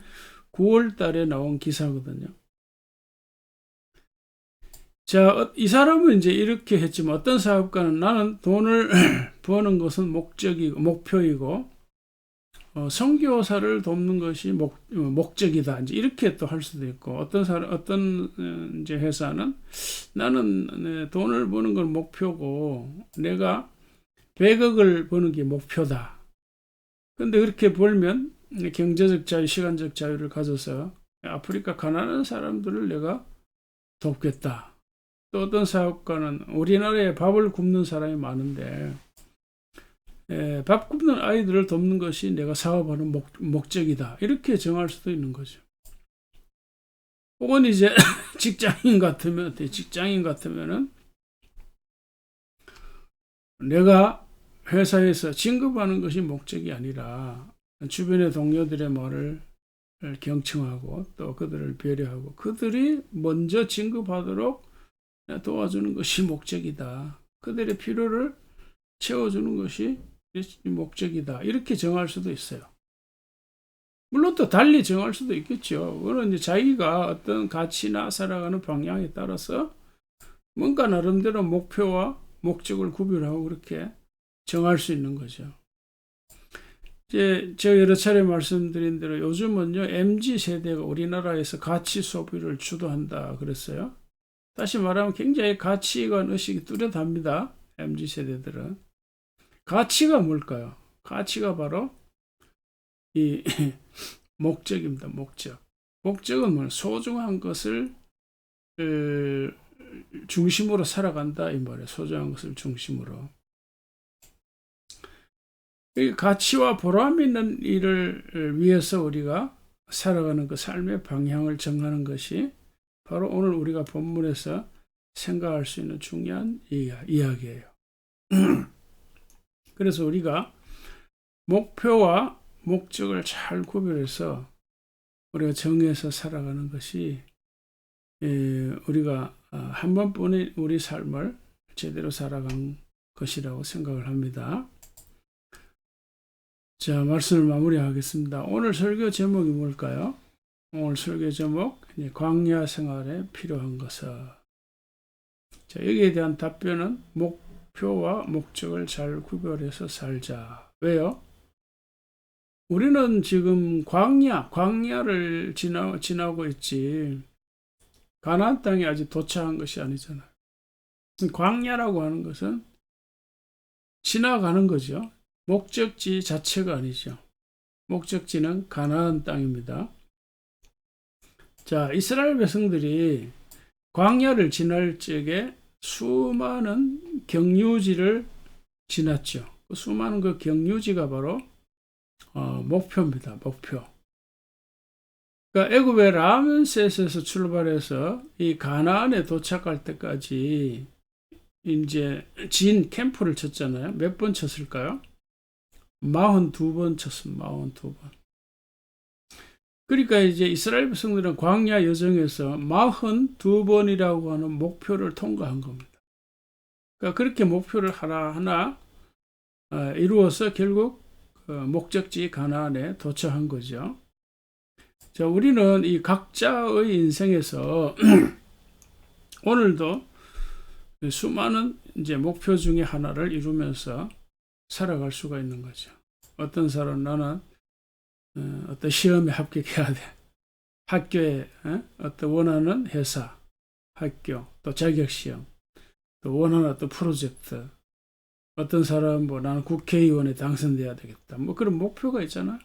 9월 달에 나온 기사거든요. 자, 이 사람은 이제 이렇게 했지만 어떤 사업가는 나는 돈을 버는 것은 목표이고 선교사를 돕는 것이 목적이다. 이제 이렇게 또 할 수도 있고, 어떤 이제 회사는 나는 돈을 버는 건 목표고, 내가 100억을 버는 게 목표다. 근데 그렇게 벌면 경제적 자유, 시간적 자유를 가져서 아프리카 가난한 사람들을 내가 돕겠다. 또 어떤 사업가는 우리나라에 밥을 굶는 사람이 많은데, 밥 굶는 아이들을 돕는 것이 내가 사업하는 목적이다. 이렇게 정할 수도 있는 거죠. 혹은 이제 직장인 같으면은 내가 회사에서 진급하는 것이 목적이 아니라 주변의 동료들의 말을 경청하고 또 그들을 배려하고 그들이 먼저 진급하도록 도와주는 것이 목적이다. 그들의 필요를 채워주는 것이 목적이다. 이렇게 정할 수도 있어요. 물론 또 달리 정할 수도 있겠죠. 그거는 이제 자기가 어떤 가치나 살아가는 방향에 따라서 뭔가 나름대로 목표와 목적을 구별하고 그렇게 정할 수 있는 거죠. 이제 제가 여러 차례 말씀드린 대로 요즘은요, MZ 세대가 우리나라에서 가치 소비를 주도한다 그랬어요. 다시 말하면 굉장히 가치관 의식이 뚜렷합니다. MZ 세대들은. 가치가 뭘까요? 가치가 바로 이 목적입니다. 목적은 뭐 소중한 것을 중심으로 살아간다 이 말이에요. 소중한 것을 중심으로. 이 가치와 보람 있는 일을 위해서 우리가 살아가는 그 삶의 방향을 정하는 것이 바로 오늘 우리가 본문에서 생각할 수 있는 중요한 이야기예요. 그래서 우리가 목표와 목적을 잘 구별해서 우리가 정해서 살아가는 것이 우리가 한 번뿐인 우리 삶을 제대로 살아간 것이라고 생각을 합니다. 자, 말씀을 마무리하겠습니다. 오늘 설교 제목이 뭘까요? 오늘 설교 제목, 광야 생활에 필요한 것은. 자, 여기에 대한 답변은 목표와 목적을 잘 구별해서 살자. 왜요? 우리는 지금 광야를 지나고 있지, 가나안 땅에 아직 도착한 것이 아니잖아요. 광야라고 하는 것은 지나가는 거죠. 목적지 자체가 아니죠. 목적지는 가나안 땅입니다. 자, 이스라엘 백성들이 광야를 지날 적에 수많은 경유지를 지났죠. 수많은 그 경유지가 바로 목표입니다. 목표. 그러니까 애굽의 라멘셋에서 출발해서 이 가나안에 도착할 때까지 이제 진 캠프를 쳤잖아요. 몇 번 쳤을까요? 42번 쳤습니다. 42번. 그러니까 이제 이스라엘 백성들은 광야 여정에서 42번이라고 하는 목표를 통과한 겁니다. 그러니까 그렇게 목표를 하나하나 이루어서 결국 목적지 가나안에 도착한 거죠. 자, 우리는 이 각자의 인생에서 오늘도 수많은 이제 목표 중에 하나를 이루면서 살아갈 수가 있는 거죠. 어떤 사람은 나는 어떤 시험에 합격해야 돼. 학교에 어떤 원하는 회사, 학교, 또 자격시험, 또 원하는 어떤 프로젝트. 어떤 사람은 뭐 나는 국회의원에 당선돼야 되겠다. 뭐 그런 목표가 있잖아요.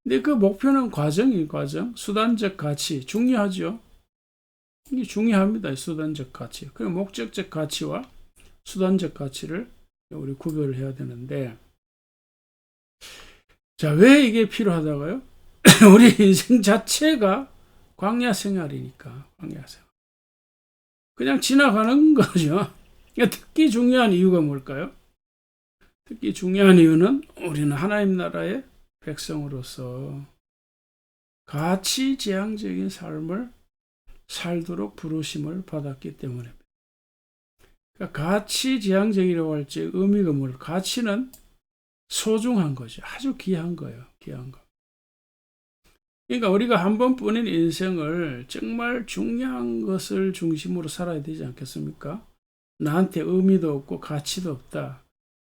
근데 그 목표는 과정, 수단적 가치 중요하죠. 이게 중요합니다. 수단적 가치. 그 목적적 가치와 수단적 가치를 우리 구별을 해야 되는데, 자, 왜 이게 필요하다고요? 우리 인생 자체가 광야 생활이니까. 광야 생활. 그냥 지나가는 거죠. 특히 중요한 이유가 뭘까요? 특히 중요한 이유는 우리는 하나님 나라의 백성으로서 가치지향적인 삶을 살도록 부르심을 받았기 때문입니다. 그러니까 가치지향적이라고 할지 의미가 뭘? 가치는 소중한 거죠. 아주 귀한 거예요. 귀한 거. 그러니까 우리가 한 번뿐인 인생을 정말 중요한 것을 중심으로 살아야 되지 않겠습니까? 나한테 의미도 없고 가치도 없다.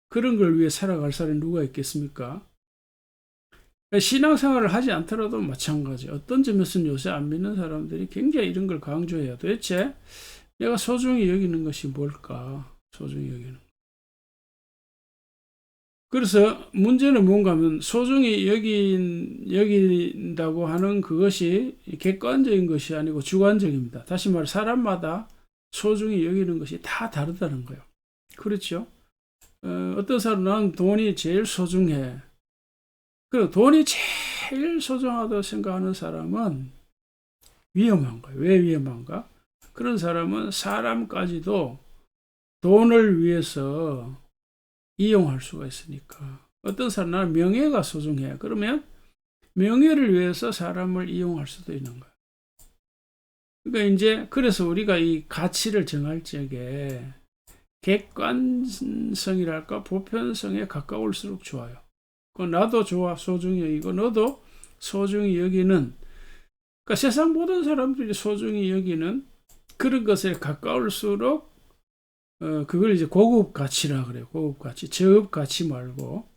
그런 걸 위해 살아갈 사람이 누가 있겠습니까? 신앙생활을 하지 않더라도 마찬가지. 어떤 점에서는 요새 안 믿는 사람들이 굉장히 이런 걸 강조해요. 도대체 내가 소중히 여기는 것이 뭘까? 소중히 여기는. 그래서 문제는 뭔가 하면 소중히 여긴다고 하는 그것이 객관적인 것이 아니고 주관적입니다. 다시 말해 사람마다 소중히 여기는 것이 다 다르다는 거예요. 그렇죠? 어떤 사람은 나는 돈이 제일 소중해. 그 돈이 제일 소중하다고 생각하는 사람은 위험한 거예요. 왜 위험한가? 그런 사람은 사람까지도 돈을 위해서 이용할 수가 있으니까. 어떤 사람은 나는 명예가 소중해. 그러면 명예를 위해서 사람을 이용할 수도 있는 거예요. 그러니까 이제 그래서 우리가 이 가치를 정할 적에 객관성이랄까 보편성에 가까울수록 좋아요. 나도 좋아, 소중히 여기고 너도 소중히 여기는, 그러니까 세상 모든 사람들이 소중히 여기는 그런 것에 가까울수록 그걸 이제 고급 가치라 그래요. 고급 가치, 저급 가치 말고.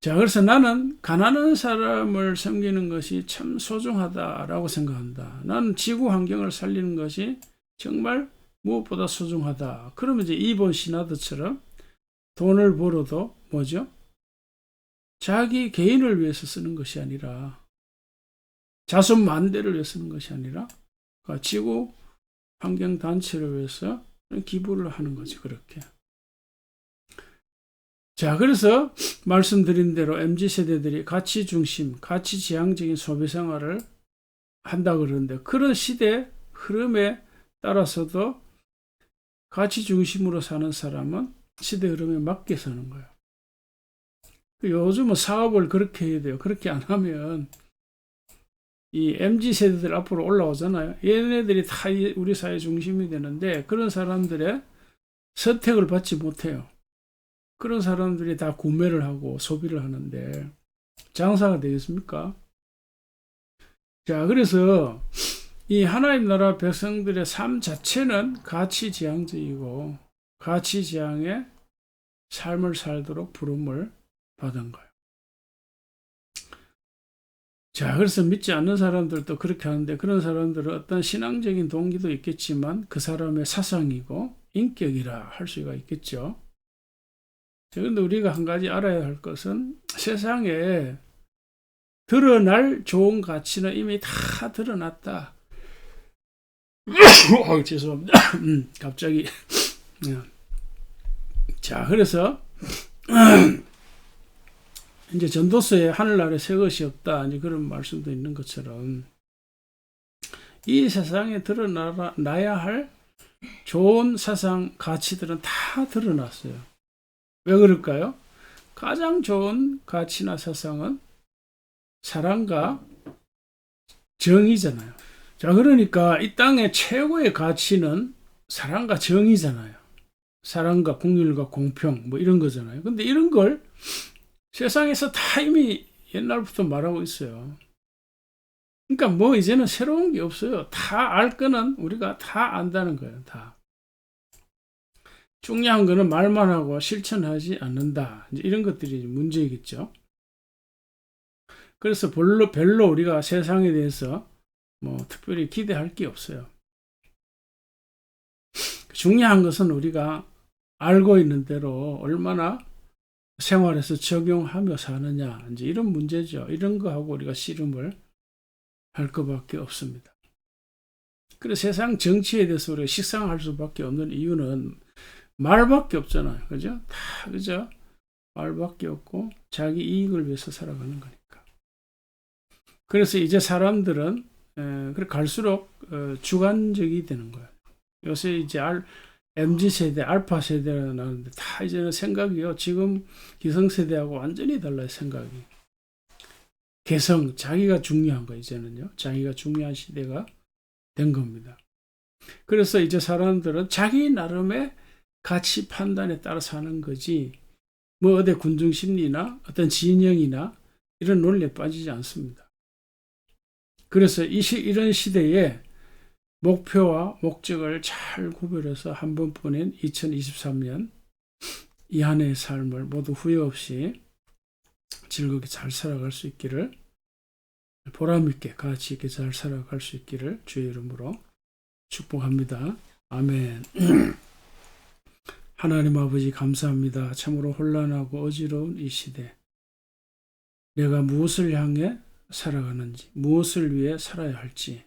자, 그래서 나는 가난한 사람을 섬기는 것이 참 소중하다라고 생각한다. 나는 지구 환경을 살리는 것이 정말 무엇보다 소중하다. 그러면 이제 이본 시나드처럼 돈을 벌어도 뭐죠? 자기 개인을 위해서 쓰는 것이 아니라, 자손만대를 위해서 쓰는 것이 아니라 지구 환경단체를 위해서 기부를 하는 거지. 그렇게. 자, 그래서 말씀드린 대로 MZ세대들이 가치 중심, 가치 지향적인 소비 생활을 한다 그러는데, 그런 시대 흐름에 따라서도 가치 중심으로 사는 사람은 시대 흐름에 맞게 사는 거예요. 요즘은 사업을 그렇게 해야 돼요. 그렇게 안 하면 이 MZ세대들 앞으로 올라오잖아요. 얘네들이 다 우리 사회 중심이 되는데, 그런 사람들의 선택을 받지 못해요. 그런 사람들이 다 구매를 하고 소비를 하는데 장사가 되겠습니까? 자, 그래서 이 하나님 나라 백성들의 삶 자체는 가치지향적이고 가치지향의 삶을 살도록 부름을 받은 거예요. 자, 그래서 믿지 않는 사람들도 그렇게 하는데 그런 사람들은 어떤 신앙적인 동기도 있겠지만 그 사람의 사상이고 인격이라 할 수가 있겠죠. 그런데 우리가 한 가지 알아야 할 것은 세상에 드러날 좋은 가치는 이미 다 드러났다. 죄송합니다. 갑자기. 자, 그래서 이제 전도서에 하늘나라에 새 것이 없다, 이제 그런 말씀도 있는 것처럼 이 세상에 드러나야 할 좋은 사상 가치들은 다 드러났어요. 왜 그럴까요? 가장 좋은 가치나 사상은 사랑과 정의잖아요. 자, 그러니까 이 땅의 최고의 가치는 사랑과 정의잖아요. 사랑과 국률과 공평 뭐 이런 거잖아요. 근데 이런 걸 세상에서 다 이미 옛날부터 말하고 있어요. 그러니까 뭐 이제는 새로운 게 없어요. 다 알 거는 우리가 다 안다는 거예요. 다. 중요한 거는 말만 하고 실천하지 않는다. 이제 이런 것들이 문제이겠죠. 그래서 별로 우리가 세상에 대해서 뭐 특별히 기대할 게 없어요. 중요한 것은 우리가 알고 있는 대로 얼마나 생활에서 적용하며 사느냐, 이제 이런 문제죠. 이런 거하고 우리가 씨름을 할 것밖에 없습니다. 그래서 세상 정치에 대해서 우리가 식상할 수밖에 없는 이유는 말밖에 없잖아요. 그죠? 다, 그죠? 말밖에 없고 자기 이익을 위해서 살아가는 거니까. 그래서 이제 사람들은 갈수록 주관적이 되는 거예요. 요새 이제 MZ세대, 알파세대가 나오는데 다 이제는 생각이요. 지금 기성세대하고 완전히 달라요, 생각이. 개성, 자기가 중요한 거, 이제는요. 자기가 중요한 시대가 된 겁니다. 그래서 이제 사람들은 자기 나름의 가치 판단에 따라 사는 거지, 뭐 어디 군중심리나 어떤 진영이나 이런 논리에 빠지지 않습니다. 그래서 이런 시대에 목표와 목적을 잘 구별해서 한 번뿐인 2023년 이 한 해의 삶을 모두 후회 없이 즐겁게 잘 살아갈 수 있기를, 보람있게 가치 있게 잘 살아갈 수 있기를 주의 이름으로 축복합니다. 아멘. 하나님 아버지 감사합니다. 참으로 혼란하고 어지러운 이 시대, 내가 무엇을 향해 살아가는지, 무엇을 위해 살아야 할지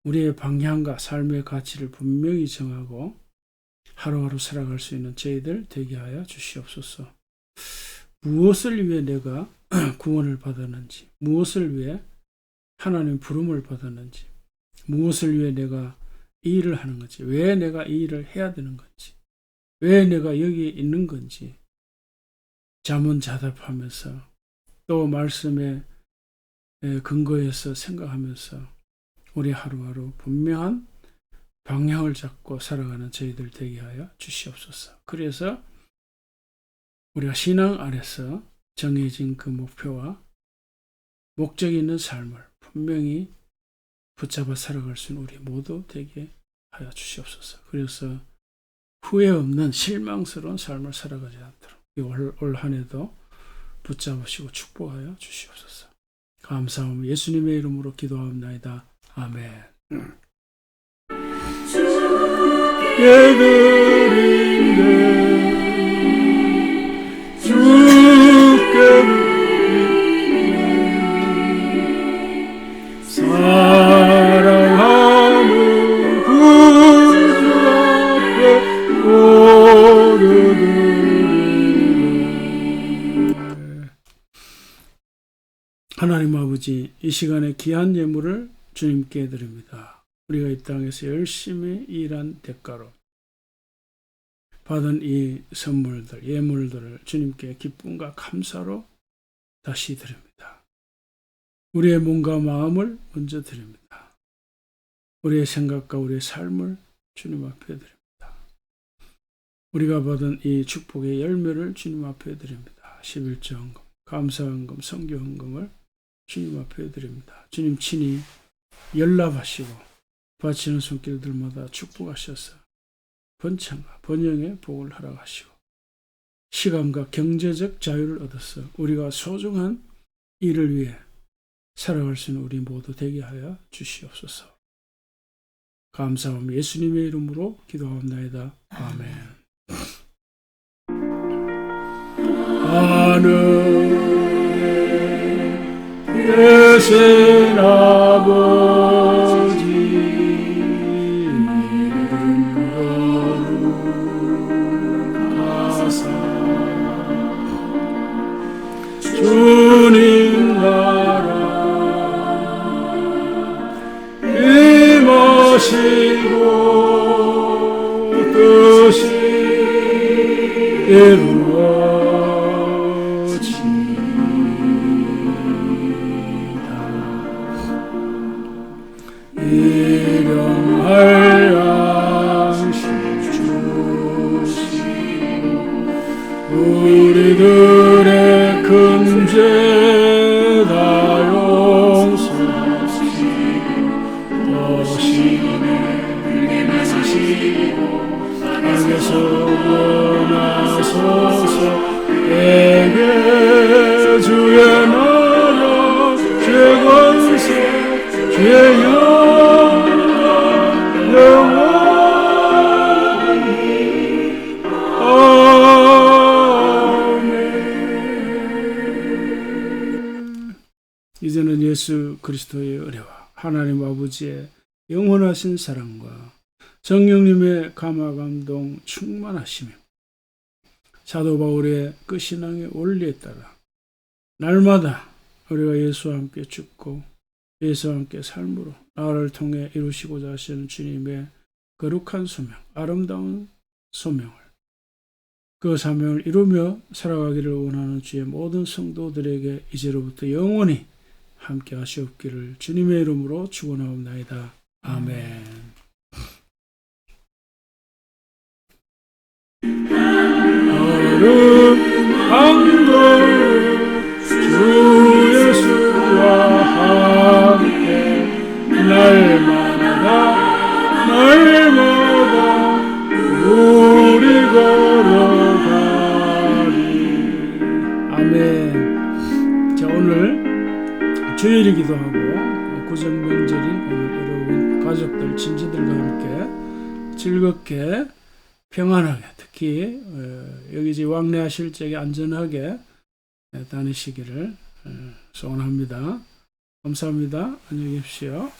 우리의 방향과 삶의 가치를 분명히 정하고 하루하루 살아갈 수 있는 저희들 되게 하여 주시옵소서. 무엇을 위해 내가 구원을 받았는지, 무엇을 위해 하나님 부름을 받았는지, 무엇을 위해 내가 이 일을 하는 건지, 왜 내가 이 일을 해야 되는 건지, 왜 내가 여기 있는 건지 자문자답하면서 또 말씀에 근거해서 생각하면서 우리 하루하루 분명한 방향을 잡고 살아가는 저희들 되게 하여 주시옵소서. 그래서 우리가 신앙 안에서 정해진 그 목표와 목적이 있는 삶을 분명히 붙잡아 살아갈 수 있는 우리 모두 되게 하여 주시옵소서. 그래서 후회 없는 실망스러운 삶을 살아가지 않도록 올 한 해도 붙잡으시고 축복하여 주시옵소서. 감사합니다. 예수님의 이름으로 기도합니다. 아멘. 예드린데 주께 사랑하는 구주 앞에 오르드리네. 하나님 아버지, 이 시간에 귀한 예물을 주님께 드립니다. 우리가 이 땅에서 열심히 일한 대가로 받은 이 선물들, 예물들을 주님께 기쁨과 감사로 다시 드립니다. 우리의 몸과 마음을 먼저 드립니다. 우리의 생각과 우리의 삶을 주님 앞에 드립니다. 우리가 받은 이 축복의 열매를 주님 앞에 드립니다. 11조 헌금, 감사 헌금, 성교 헌금을 주님 앞에 드립니다. 주님 친히 연락하시고 바치는 손길들마다 축복하셔서 번창과 번영의 복을 허락하시고 시간과 경제적 자유를 얻어서 우리가 소중한 일을 위해 살아갈 수 있는 우리 모두 되게 하여 주시옵소서. 감사하며 예수님의 이름으로 기도합나이다. 아멘. 하늘에 계신 아버지 거룩하사 주님 나라 임하시고 뜻이 이루어지이다. 일용할 양식 주시고 우리들의 큰 죄 다 용서하시고 시고 악에서 원하소서. 내게 주의 나라 죄권세 주의 영광 영원히 아멘. 이제는 예수 그리스도의 은혜와 하나님 아버지의 영원하신 사랑과 성령님의 감화감동 충만하심이 사도 바울의 그 신앙의 원리에 따라 날마다 우리가 예수와 함께 죽고 예수와 함께 삶으로 나를 통해 이루시고자 하시는 주님의 거룩한 소명, 아름다운 소명을 그 사명을 이루며 살아가기를 원하는 주의 모든 성도들에게 이제로부터 영원히 함께 하시옵기를 주님의 이름으로 축원하옵나이다. 아멘. 거룩한 주 예수와 함께 날마다 우리 걸어가리. 아멘. 자, 오늘 주일이 기도하고 구정명절인 오늘 여러분 가족들 친지들과 함께 즐겁게 평안하게 특히 여기지 왕래하실 적에 안전하게 다니시기를 소원합니다. 감사합니다. 안녕히 계십시오.